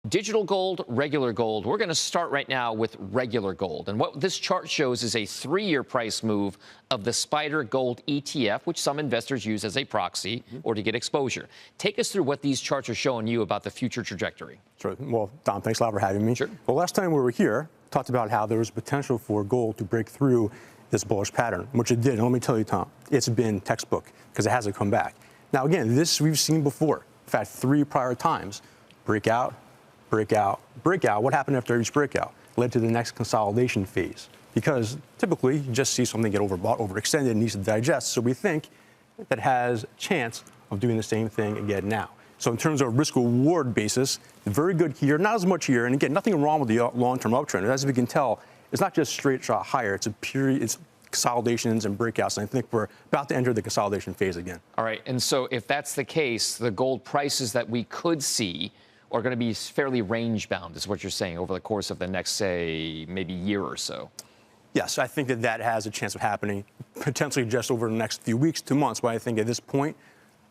Digital gold, regular gold. We're going to start right now with regular gold. And what this chart shows is a 3-year price move of the Spider Gold ETF, which some investors use as a proxy or to get exposure. Take us through what these charts are showing you about the future trajectory. Sure. Well, Don, thanks a lot for having me. Sure. Well, last time we were here, talked about how there was potential for gold to break through this bullish pattern, which it did. And let me tell you, Tom, it's been textbook because it hasn't come back. Now, again, this we've seen before. In fact, 3 prior times, breakout, breakout, breakout. What happened after each breakout? Led to the next consolidation phase. Because typically, you just see something get overbought, overextended, and needs to digest. So we think that has a chance of doing the same thing again now. So in terms of risk-reward basis, very good here, not as much here. And again, nothing wrong with the long-term uptrend. As we can tell, it's not just straight shot higher. It's a period. It's consolidations and breakouts. And I think we're about to enter the consolidation phase again. All right. And so if that's the case, the gold prices that we could see are going to be fairly range-bound, is what you're saying, over the course of the next, say, maybe year or so. Yes, I think that has a chance of happening, potentially just over the next few weeks to months. But I think at this point,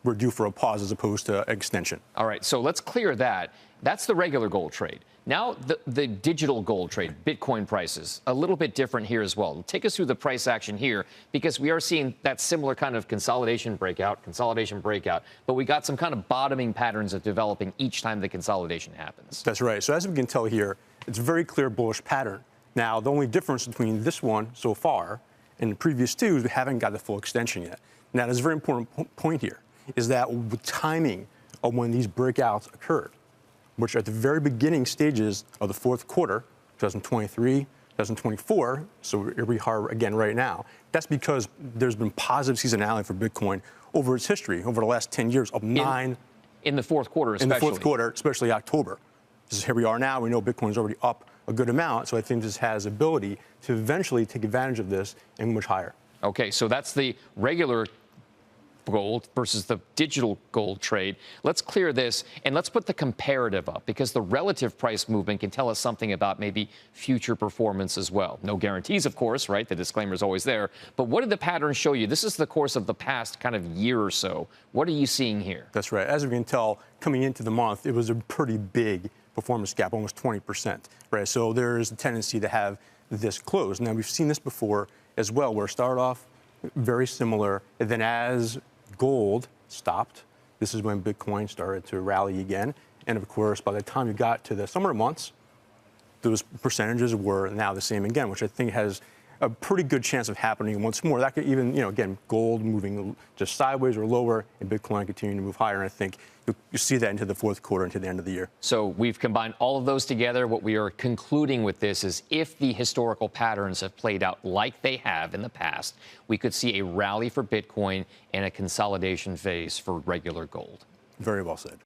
we're due for a pause as opposed to extension. All right, so let's clear that. That's the regular gold trade. Now, the digital gold trade, Bitcoin prices, a little bit different here as well. Take us through the price action here, because we are seeing that similar kind of consolidation breakout, but we got some kind of bottoming patterns of developing each time the consolidation happens. That's right. So as we can tell here, it's a very clear bullish pattern. Now, the only difference between this one so far and the previous two is we haven't got the full extension yet. Now, there's a very important point here, is that the timing of when these breakouts occurred, which are at the very beginning stages of the fourth quarter, 2023, 2024, so here we are again right now. That's because there's been positive seasonality for Bitcoin over its history, over the last 10 years of in the fourth quarter, especially. In the fourth quarter, especially October. This is here we are now. We know Bitcoin's already up a good amount, so I think this has ability to eventually take advantage of this and much higher. Okay, so that's the regular gold versus the digital gold trade. Let's clear this and let's put the comparative up, because the relative price movement can tell us something about maybe future performance as well. No guarantees, of course, right? The disclaimer is always there. But what did the pattern show you? This is the course of the past kind of year or so. What are you seeing here? That's right. As we can tell, coming into the month, it was a pretty big performance gap, almost 20%, right? So there's a tendency to have this close. Now, we've seen this before as well, where it started off very similar, and then as gold stopped, this is when Bitcoin started to rally again. And of course, by the time you got to the summer months, those percentages were now the same again, which I think has a pretty good chance of happening once more. That could even, again, gold moving just sideways or lower and Bitcoin continuing to move higher. And I think you see that into the fourth quarter, into the end of the year. So we've combined all of those together. What we are concluding with this is if the historical patterns have played out like they have in the past, we could see a rally for Bitcoin and a consolidation phase for regular gold. Very well said.